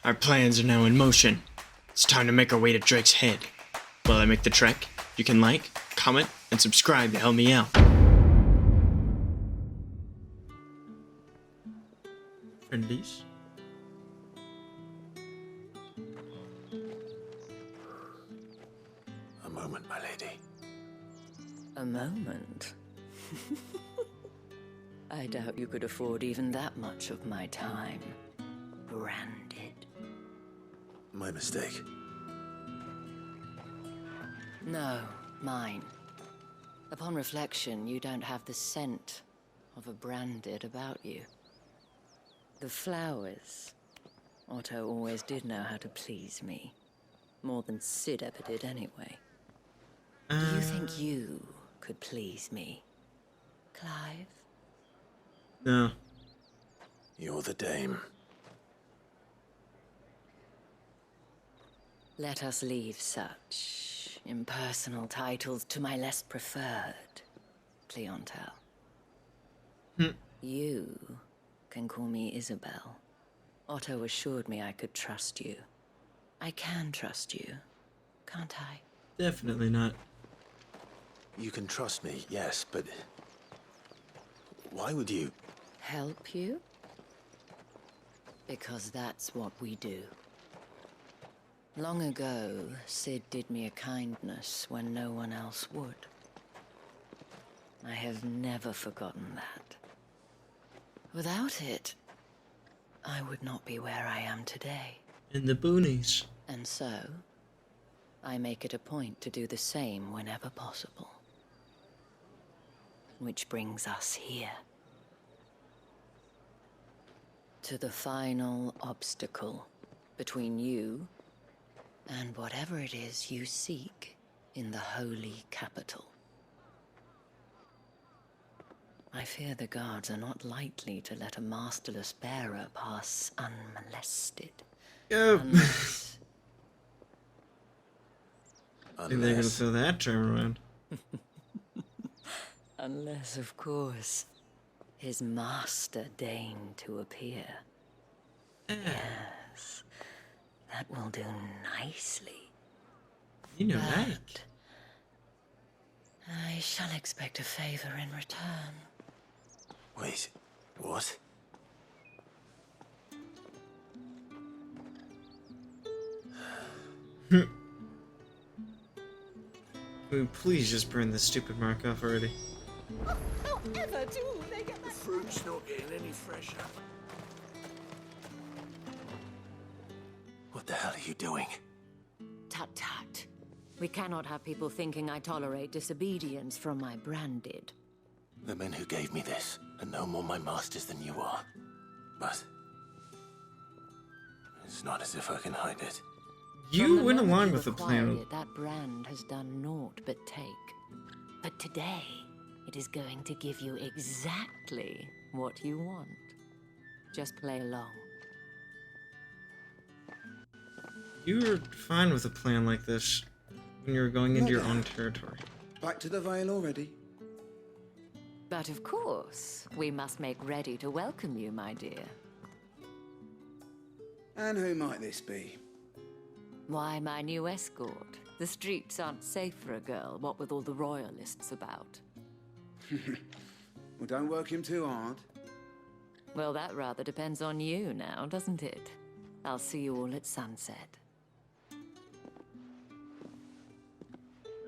Our plans are now in motion. It's time to make our way to Drake's Head. While I make the trek, you can like, comment, and subscribe to help me out. Friendlies? A moment, my lady. A moment? I doubt you could afford even that much of my time. Branded. My mistake. No, mine. Upon reflection, you don't have the scent of a branded about you. The flowers. Otto always did know how to please me. More than Sid ever did anyway. Do you think you could please me, Clive? No. You're the dame. Let us leave such impersonal titles to my less preferred, Cleontel. You can call me Isabel. Otto assured me I could trust you. I can trust you, can't I? Definitely not. You can trust me, yes, but... why would you? Help you? Because that's what we do. Long ago, Sid did me a kindness when no one else would. I have never forgotten that. Without it, I would not be where I am today. In the boonies. And so, I make it a point to do the same whenever possible. Which brings us here. To the final obstacle between you and whatever it is you seek in the holy capital. I fear the guards are not likely to let a masterless bearer pass unmolested. Yep. Unless... I think they're gonna throw that term around. Unless, of course, his master deigned to appear. Yes, that will do nicely. You know But that. I shall expect a favor in return. Wait, what? Can we please just burn this stupid mark off already? However do they get The that? fruit's not getting any fresher. What the hell are you doing? Tut tut. We cannot have people thinking I tolerate disobedience from my branded. The men who gave me this are no more my masters than you are. But... it's not as if I can hide it. From You the went moment along you with the acquired plan. it, that brand has done naught but take. But today, it is going to give you exactly what you want. Just play along. You were fine with a plan like this when you were going into your own territory. Back to the Vale already? But of course, we must make ready to welcome you, my dear. And who might this be? Why, my new escort. The streets aren't safe for a girl, what with all the royalists about. Well, don't work him too hard. Well, that rather depends on you now, doesn't it? I'll see you all at sunset.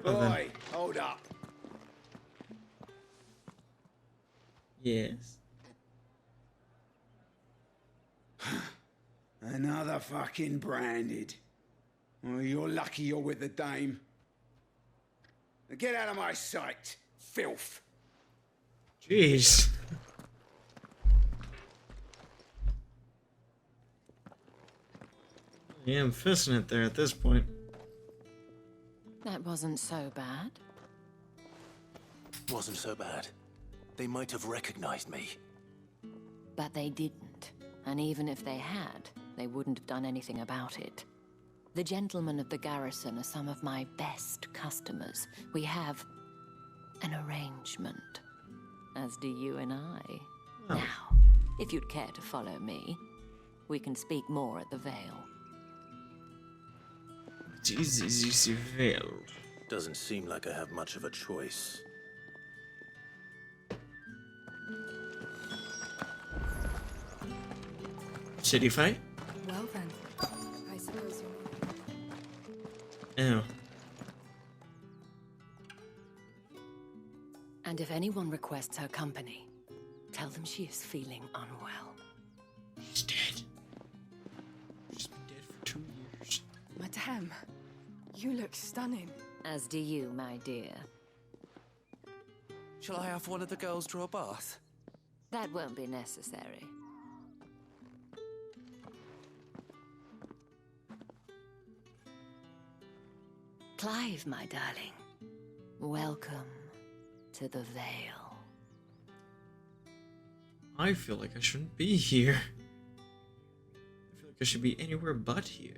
Well, then. Boy, hold up. Yes. Another fucking branded. Oh, you're lucky you're with the dame. Now get out of my sight, filth. Jeez. Yeah, I'm fisting it there at this point. That wasn't so bad. Wasn't so bad. They might have recognized me. But they didn't. And even if they had, they wouldn't have done anything about it. The gentlemen of the garrison are some of my best customers. We have an arrangement, as do you and I. Oh. Now, if you'd care to follow me, we can speak more at the Vale. Easy well. Doesn't seem like I have much of a choice. City fight? Well then, I suppose you're... Oh. And if anyone requests her company, tell them she is feeling unwell. She's dead. She's been dead for 2 years. Madame, you look stunning. As do you, my dear. Shall I have one of the girls draw a bath? That won't be necessary. Clive, my darling. Welcome to the Vale. I feel like I shouldn't be here. I feel like I should be anywhere but here.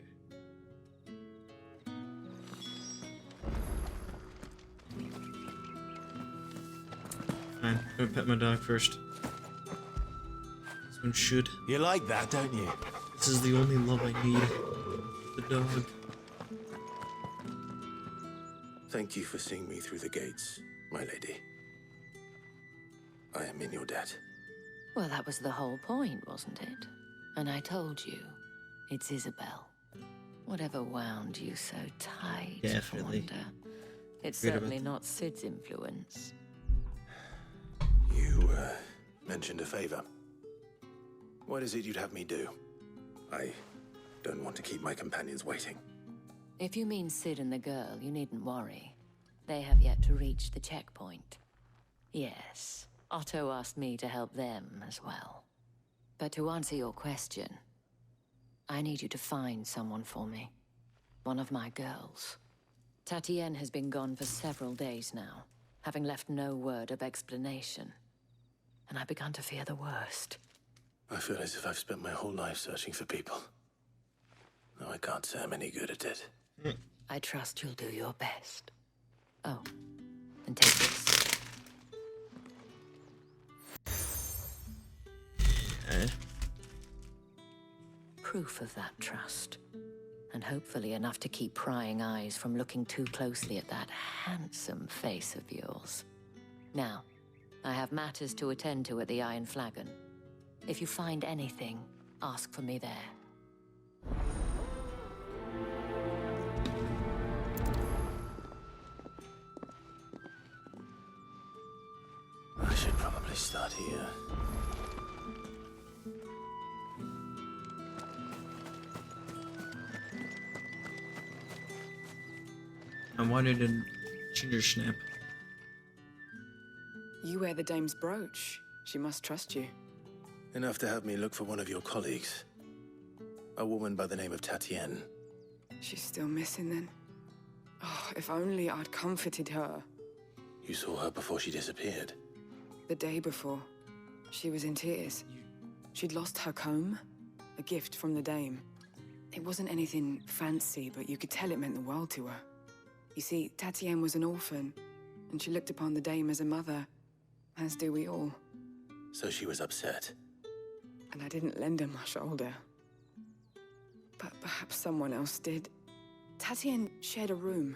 Fine, I'm gonna pet my dog first. This one should. You like that, don't you? This is the only love I need. The dog. Thank you for seeing me through the gates, my lady. I am in your debt. Well, that was the whole point, wasn't it? And I told you, it's Isabel. Whatever wound you so tight, Definitely. I wonder. It's Forget about certainly not Sid's influence. You, mentioned a favor. What is it you'd have me do? I don't want to keep my companions waiting. If you mean Sid and the girl, you needn't worry. They have yet to reach the checkpoint. Yes, Otto asked me to help them as well. But to answer your question, I need you to find someone for me. One of my girls. Tatienne has been gone for several days now, having left no word of explanation. And I began to fear the worst. I feel as if I've spent my whole life searching for people. No, I can't say I'm any good at it. I trust you'll do your best. Oh, and take this. Proof of that trust. And hopefully enough to keep prying eyes from looking too closely at that handsome face of yours. Now, I have matters to attend to at the Iron Flagon. If you find anything, ask for me there. I should probably start here. I wanted a ginger snap. You wear the dame's brooch. She must trust you. Enough to have me look for one of your colleagues. A woman by the name of Tatienne. She's still missing then. Oh, if only I'd comforted her. You saw her before she disappeared. The day before, she was in tears. She'd lost her comb, a gift from the dame. It wasn't anything fancy, but you could tell it meant the world to her. You see, Tatienne was an orphan, and she looked upon the dame as a mother, as do we all. So she was upset. And I didn't lend her my shoulder. But perhaps someone else did. Tatienne shared a room.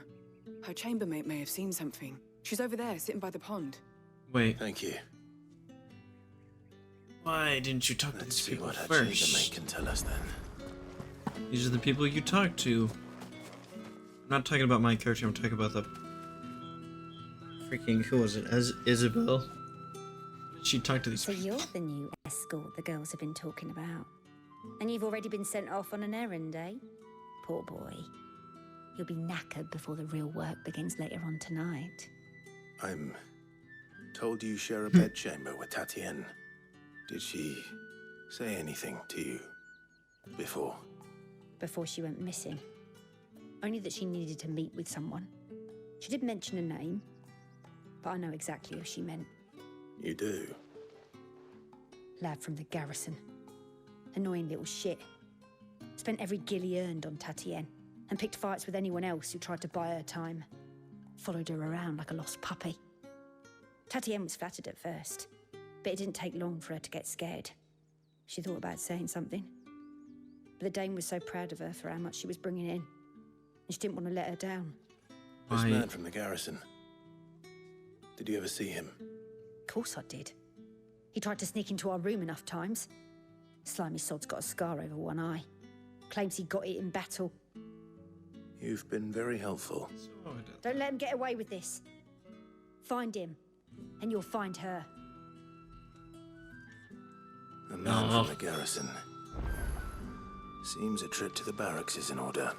Her chambermaid may have seen something. She's over there, sitting by the pond. Wait, Thank you. why didn't you talk to Let's these see people what her chambermaid first? can tell us then. These are the people you talk to. I'm not talking about my character, I'm talking about the freaking, who was it, as Isabel. She talked to these So people. you're the new escort the girls have been talking about. And you've already been sent off on an errand, eh? Poor boy. You'll be knackered before the real work begins later on tonight. I'm told you share a bedchamber with Tatienne. Did she say anything to you before? Before she went missing. Only that she needed to meet with someone. She did mention a name, but I know exactly who she meant. You do? Lad from the garrison. Annoying little shit. Spent every guil he earned on Tatienne, and picked fights with anyone else who tried to buy her time. Followed her around like a lost puppy. Tatienne was flattered at first, but it didn't take long for her to get scared. She thought about saying something. But the dame was so proud of her for how much she was bringing in. and she didn't want to let her down. This I- man from the garrison. Did you ever see him? Of course I did. He tried to sneak into our room enough times. Slimy sod's got a scar over one eye. Claims he got it in battle. You've been very helpful. Don't let him get away with this. Find him, and you'll find her. A man from the garrison. Seems a trip to the barracks is in order.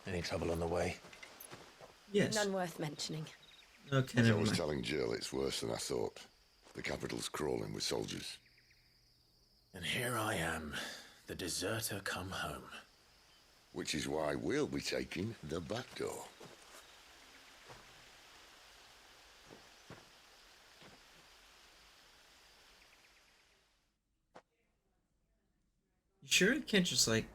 Any trouble on the way? Yes. None worth mentioning. Okay, As I never was mind. telling Jill, it's worse than I thought. The capital's crawling with soldiers. And here I am, the deserter come home. Which is why we'll be taking the back door. You sure I can't just like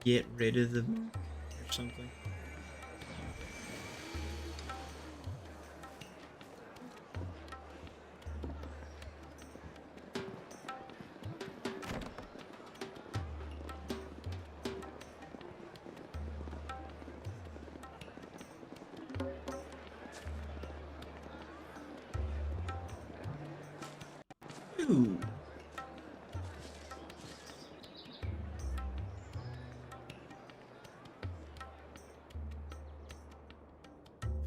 get rid of them or something? Ooh.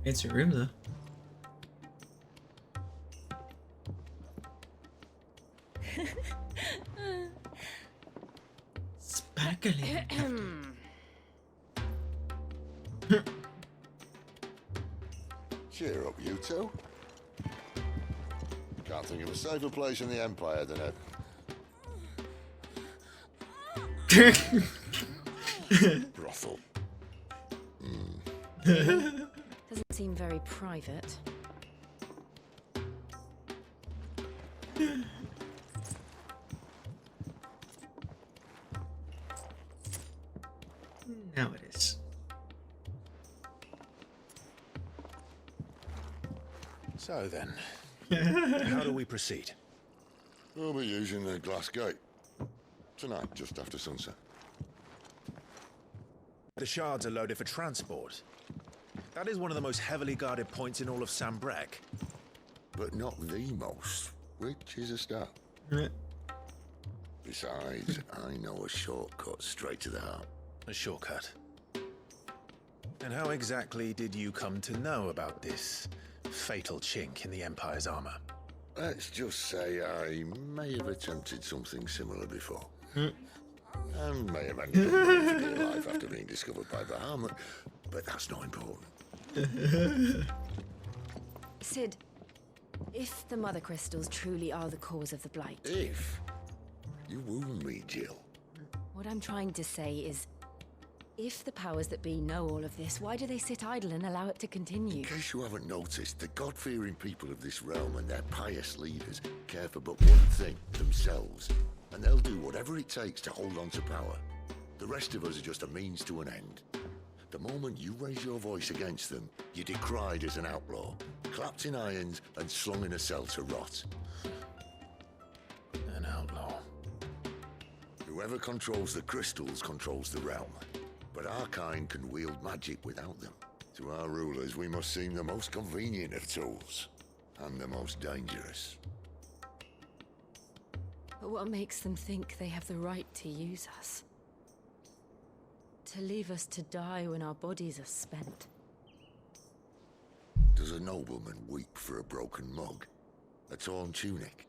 Fancy room though. Sparkling. Cheer up, you two. Can't think of a safer place in the Empire than a brothel. Doesn't seem very private. Now it is. So then, how do we proceed? We'll be using the glass gate. Tonight, just after sunset. The shards are loaded for transport. That is one of the most heavily guarded points in all of Sambrec. But not the most, which is a start. Besides, I know a shortcut straight to the heart. A shortcut. And how exactly did you come to know about this fatal chink in the Empire's armor? Let's just say I may have attempted something similar before. And may have ended up living a life after being discovered by Bahamut, but that's not important. Sid, if the Mother Crystals truly are the cause of the Blight, If you wound me, Jill. what I'm trying to say is, if the powers that be know all of this, why do they sit idle and allow it to continue? In case you haven't noticed, the God-fearing people of this realm and their pious leaders care for but one thing, themselves. And they'll do whatever it takes to hold on to power. The rest of us are just a means to an end. The moment you raise your voice against them, you're decried as an outlaw, clapped in irons and slung in a cell to rot. An outlaw. Whoever controls the crystals controls the realm. But our kind can wield magic without them. To our rulers, we must seem the most convenient of tools. And the most dangerous. But what makes them think they have the right to use us? To leave us to die when our bodies are spent? Does a nobleman weep for a broken mug? A torn tunic?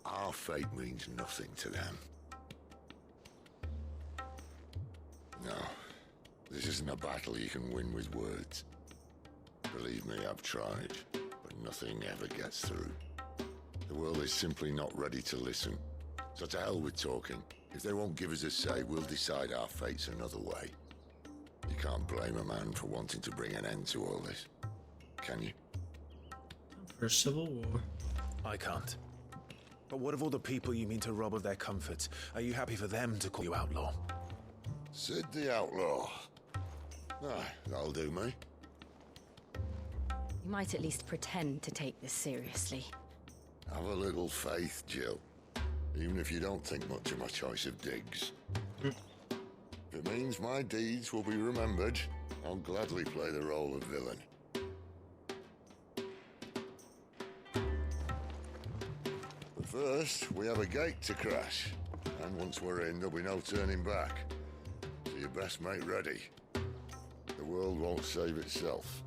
Our fate means nothing to them. No, this isn't a battle you can win with words. Believe me, I've tried, but nothing ever gets through. The world is simply not ready to listen. So to hell with talking. If they won't give us a say, we'll decide our fates another way. You can't blame a man for wanting to bring an end to all this, can you? For civil war. I can't. But what of all the people you mean to rob of their comforts? Are you happy for them to call you outlaw? Sid the Outlaw. Ah, that'll do me. You might at least pretend to take this seriously. Have a little faith, Jill. Even if you don't think much of my choice of digs. If it means my deeds will be remembered, I'll gladly play the role of villain. But first, we have a gate to crash. And once we're in, there'll be no turning back. So you best make ready. The world won't save itself.